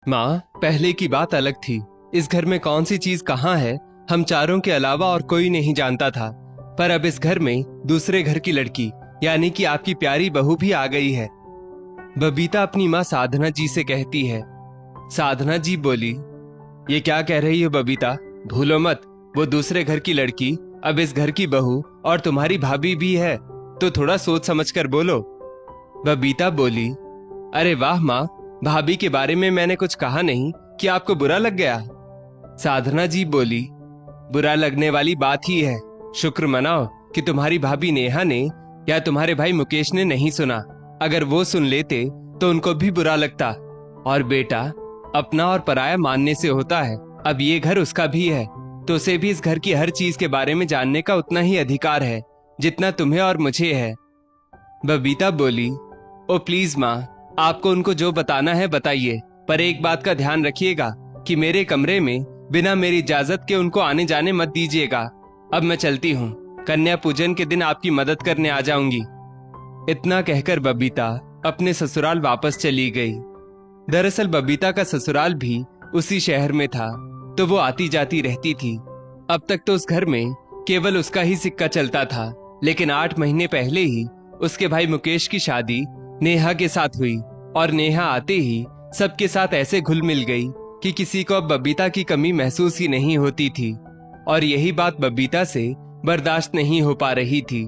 माँ, पहले की बात अलग थी। इस घर में कौन सी चीज कहाँ है, हम चारों के अलावा और कोई नहीं जानता था। पर अब इस घर में दूसरे घर की लड़की यानी कि आपकी प्यारी बहू भी आ गई है। बबीता अपनी माँ साधना जी से कहती है। साधना जी बोली, ये क्या कह रही हो बबीता? भूलो मत, वो दूसरे घर की लड़की अब इस घर की बहू और तुम्हारी भाभी भी है, तो थोड़ा सोच समझ कर बोलो। बबीता बोली, अरे वाह माँ, भाभी के बारे में मैंने कुछ कहा नहीं कि आपको बुरा लग गया। साधना जी बोली, बुरा लगने वाली बात ही है। शुक्र मनाओ कि तुम्हारी भाभी नेहा ने या तुम्हारे भाई मुकेश ने नहीं सुना। अगर वो सुन लेते तो उनको भी बुरा लगता। और बेटा, अपना और पराया मानने से होता है। अब ये घर उसका भी है, तो उसे भी इस घर की हर चीज के बारे में जानने का उतना ही अधिकार है जितना तुम्हें और मुझे है। बबीता बोली, ओ प्लीज माँ, आपको उनको जो बताना है बताइए, पर एक बात का ध्यान रखिएगा कि मेरे कमरे में बिना मेरी इजाजत के उनको आने जाने मत दीजिएगा। अब मैं चलती हूँ, कन्या पूजन के दिन आपकी मदद करने आ जाऊंगी। इतना कहकर बबीता अपने ससुराल वापस चली गई। दरअसल बबीता का ससुराल भी उसी शहर में था, तो वो आती जाती रहती थी। अब तक तो उस घर में केवल उसका ही सिक्का चलता था, लेकिन 8 महीने पहले ही उसके भाई मुकेश की शादी नेहा के साथ हुई और नेहा आते ही सबके साथ ऐसे घुल मिल गई कि किसी को अब बबीता की कमी महसूस ही नहीं होती थी। और यही बात बबीता से बर्दाश्त नहीं हो पा रही थी।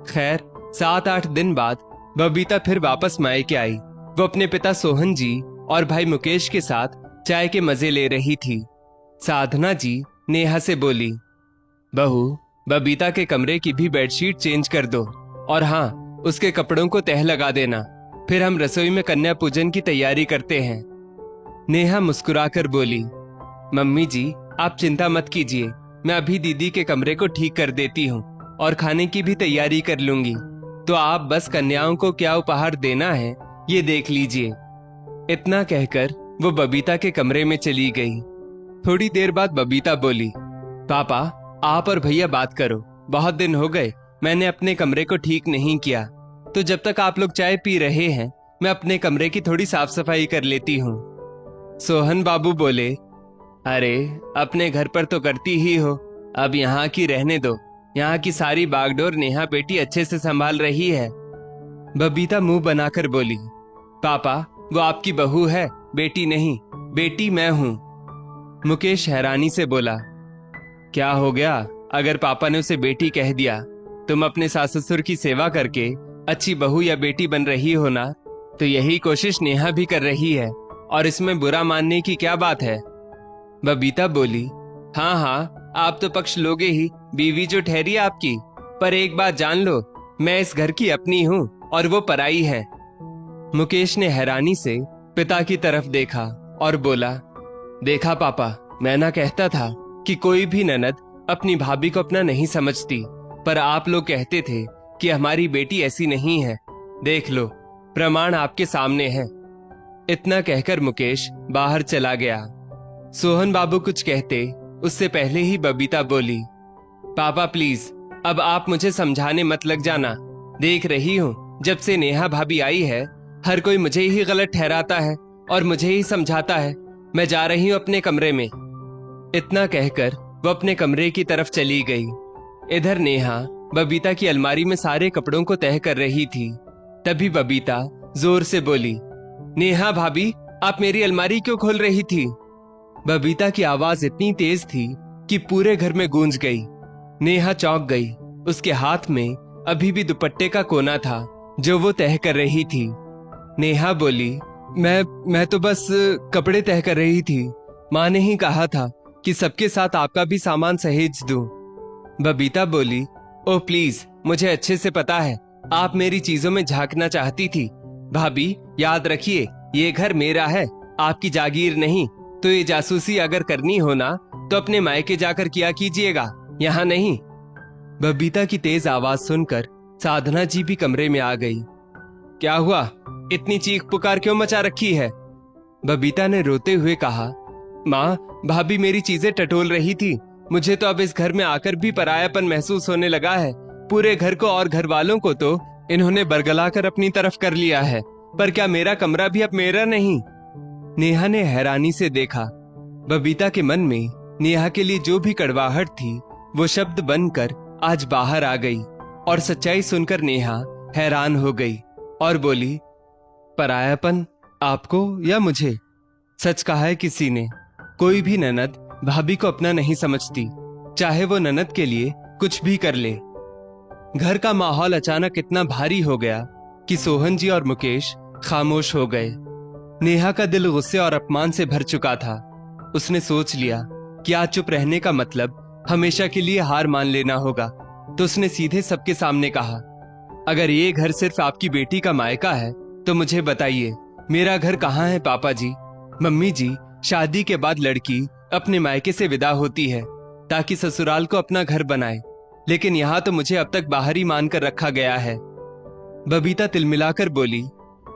खैर, 7-8 दिन बाद बबीता फिर वापस मायके आई। वो अपने पिता सोहन जी और भाई मुकेश के साथ चाय के मजे ले रही थी। साधना जी नेहा से बोली, बहू, बबीता के कमरे की भी बेडशीट चेंज कर दो, और हाँ, उसके कपड़ों को तह लगा देना। फिर हम रसोई में कन्या पूजन की तैयारी करते हैं। नेहा मुस्कुराकर बोली, मम्मी जी, आप चिंता मत कीजिए, मैं अभी दीदी के कमरे को ठीक कर देती हूँ और खाने की भी तैयारी कर लूंगी। तो आप बस कन्याओं को क्या उपहार देना है ये देख लीजिए। इतना कहकर वो बबीता के कमरे में चली गई। थोड़ी देर बाद बबीता बोली, पापा, आप और भैया बात करो। बहुत दिन हो गए मैंने अपने कमरे को ठीक नहीं किया, तो जब तक आप लोग चाय पी रहे हैं मैं अपने कमरे की थोड़ी साफ सफाई कर लेती हूँ। सोहन बाबू बोले, अरे अपने घर पर तो करती ही हो, अब यहाँ की रहने दो। यहाँ की सारी बागडोर नेहा बेटी अच्छे से संभाल रही है। बबीता मुंह बनाकर बोली, पापा, वो आपकी बहू है, बेटी नहीं। बेटी मैं हूँ। मुकेश हैरानी से बोला, क्या हो गया? अगर पापा ने उसे बेटी कह दिया, तुम अपने सास ससुर की सेवा करके अच्छी बहू या बेटी बन रही हो ना? तो यही कोशिश नेहा भी कर रही है, और इसमें बुरा मानने की क्या बात है? बबीता बोली, हाँ हाँ, आप तो पक्ष लोगे ही, बीवी जो ठहरी आपकी। पर एक बात जान लो, मैं इस घर की अपनी हूँ और वो पराई है। मुकेश ने हैरानी से पिता की तरफ देखा और बोला, देखा पापा, मैं ना कहता था कि कोई भी ननद अपनी भाभी को अपना नहीं समझती, पर आप लोग कहते थे कि हमारी बेटी ऐसी नहीं है। देख लो, प्रमाण आपके सामने है। इतना कहकर मुकेश बाहर चला गया। सोहन बाबू कुछ कहते उससे पहले ही बबीता बोली, पापा प्लीज, अब आप मुझे समझाने मत लग जाना। देख रही हूँ, जब से नेहा भाभी आई है हर कोई मुझे ही गलत ठहराता है और मुझे ही समझाता है। मैं जा रही हूँ अपने कमरे में। इतना कहकर वो अपने कमरे की तरफ चली गई। इधर नेहा बबीता की अलमारी में सारे कपड़ों को तह कर रही थी। तभी बबीता जोर से बोली, नेहा भाभी, आप मेरी अलमारी क्यों खोल रही थी? बबीता की आवाज इतनी तेज थी कि पूरे घर में गूंज गई। नेहा चौंक गई। उसके हाथ में अभी भी दुपट्टे का कोना था जो वो तह कर रही थी। नेहा बोली, मैं तो बस कपड़े तह कर रही थी। माँ ने ही कहा था कि सबके साथ आपका भी सामान सहेज दूं। बबीता बोली, ओ प्लीज, मुझे अच्छे से पता है आप मेरी चीजों में झांकना चाहती थी। भाभी, याद रखिए, ये घर मेरा है, आपकी जागीर नहीं। तो ये जासूसी अगर करनी हो ना, तो अपने मायके जाकर किया कीजिएगा, यहाँ नहीं। बबीता की तेज आवाज सुनकर साधना जी भी कमरे में आ गई। क्या हुआ? इतनी चीख पुकार क्यों मचा रखी है? बबीता ने रोते हुए कहा, माँ, भाभी मेरी चीजें टटोल रही थी। मुझे तो अब इस घर में आकर भी परायापन महसूस होने लगा है। पूरे घर को और घर वालों को तो इन्होंने बरगलाकर अपनी तरफ कर लिया है, पर क्या मेरा कमरा भी अब मेरा नहीं? नेहा ने हैरानी से देखा। बबीता के मन में नेहा के लिए जो भी कड़वाहट थी वो शब्द बनकर आज बाहर आ गई और सच्चाई सुनकर नेहा हैरान हो गई और बोली, परायापन आपको या मुझे? सच कहा है किसी ने, कोई भी ननद भाभी को अपना नहीं समझती, चाहे वो ननद के लिए कुछ भी कर ले। घर का माहौल अचानक इतना भारी हो गया कि सोहन जी और मुकेश खामोश हो गए। नेहा का दिल गुस्से और अपमान से भर चुका था। उसने सोच लिया कि आज चुप रहने का मतलब हमेशा के लिए हार मान लेना होगा, तो उसने सीधे सबके सामने कहा, अगर ये घर सिर्फ आपकी बेटी का मायका है तो मुझे बताइए, मेरा घर कहाँ है पापा जी? मम्मी जी, शादी के बाद लड़की अपने मायके से विदा होती है ताकि ससुराल को अपना घर बनाए, लेकिन यहाँ तो मुझे अब तक बाहर ही मानकर रखा गया है। बबीता तिलमिलाकर बोली,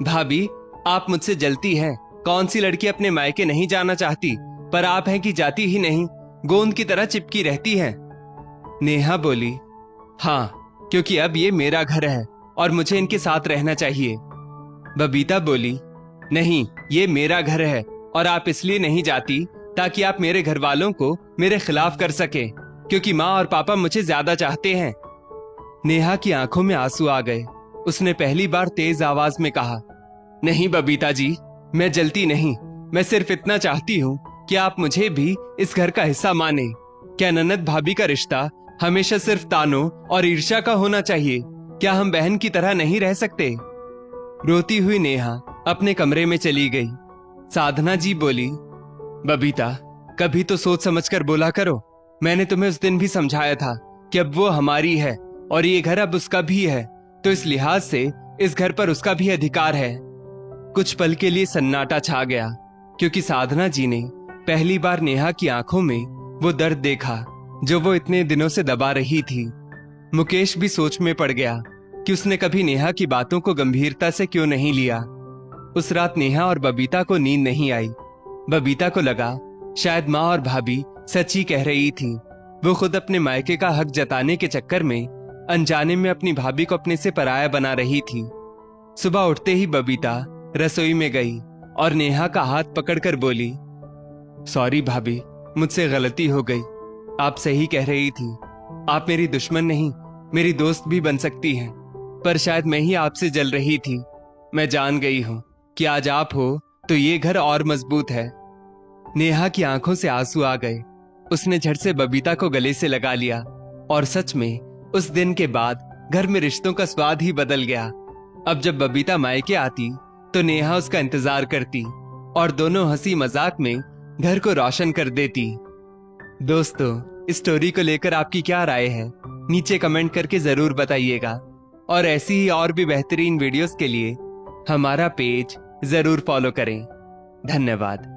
भाभी आप मुझसे जलती हैं। कौन सी लड़की अपने मायके नहीं जाना चाहती, पर आप हैं कि जाती ही नहीं, गोंद की तरह चिपकी रहती हैं। नेहा बोली, हाँ, क्योंकि अब ये मेरा घर है और मुझे इनके साथ रहना चाहिए। बबीता बोली, नहीं, ये मेरा घर है और आप इसलिए नहीं जाती ताकि आप मेरे घर वालों को मेरे खिलाफ कर सके, क्योंकि माँ और पापा मुझे ज्यादा चाहते हैं। नेहा की आंखों में आंसू आ गए। उसने पहली बार तेज आवाज में कहा, नहीं बबीता जी, मैं जलती नहीं, मैं सिर्फ इतना चाहती हूँ कि आप मुझे भी इस घर का हिस्सा माने। क्या ननद भाभी का रिश्ता हमेशा सिर्फ तानों और ईर्ष्या का होना चाहिए? क्या हम बहन की तरह नहीं रह सकते? रोती हुई नेहा अपने कमरे में चली गई। साधना जी बोली, बबीता कभी तो सोच समझकर बोला करो। मैंने तुम्हें उस दिन भी समझाया था कि अब वो हमारी है और ये घर अब उसका भी है, तो इस लिहाज से इस घर पर उसका भी अधिकार है। कुछ पल के लिए सन्नाटा छा गया, क्योंकि साधना जी ने पहली बार नेहा की आंखों में वो दर्द देखा जो वो इतने दिनों से दबा रही थी। मुकेश भी सोच में पड़ गया कि उसने कभी नेहा की बातों को गंभीरता से क्यों नहीं लिया। उस रात नेहा और बबीता को नींद नहीं आई। बबीता को लगा शायद माँ और भाभी सच ही कह रही थी। वो खुद अपने मायके का हक जताने के चक्कर में अनजाने में अपनी भाभी को अपने से पराया बना रही थी। सुबह उठते ही बबीता रसोई में गई और नेहा का हाथ पकड़कर बोली, सॉरी भाभी, मुझसे गलती हो गई। आप सही कह रही थी, आप मेरी दुश्मन नहीं, मेरी दोस्त भी बन सकती हैं, पर शायद मैं ही आपसे जल रही थी। मैं जान गई हूं कि आज आप हो तो ये घर और मजबूत है। नेहा की आंखों से आंसू आ गए। उसने झट से बबीता को गले से लगा लिया और सच में उस दिन के बाद घर में रिश्तों का स्वाद ही बदल गया। अब जब बबीता मायके आती तो नेहा उसका इंतजार करती और दोनों हंसी मजाक में घर को रोशन कर देती। दोस्तों, इस स्टोरी को लेकर आपकी क्या राय है? नीचे कमेंट करके जरूर बताइएगा और ऐसी ही और भी बेहतरीन वीडियोस के लिए हमारा पेज जरूर फॉलो करें। धन्यवाद।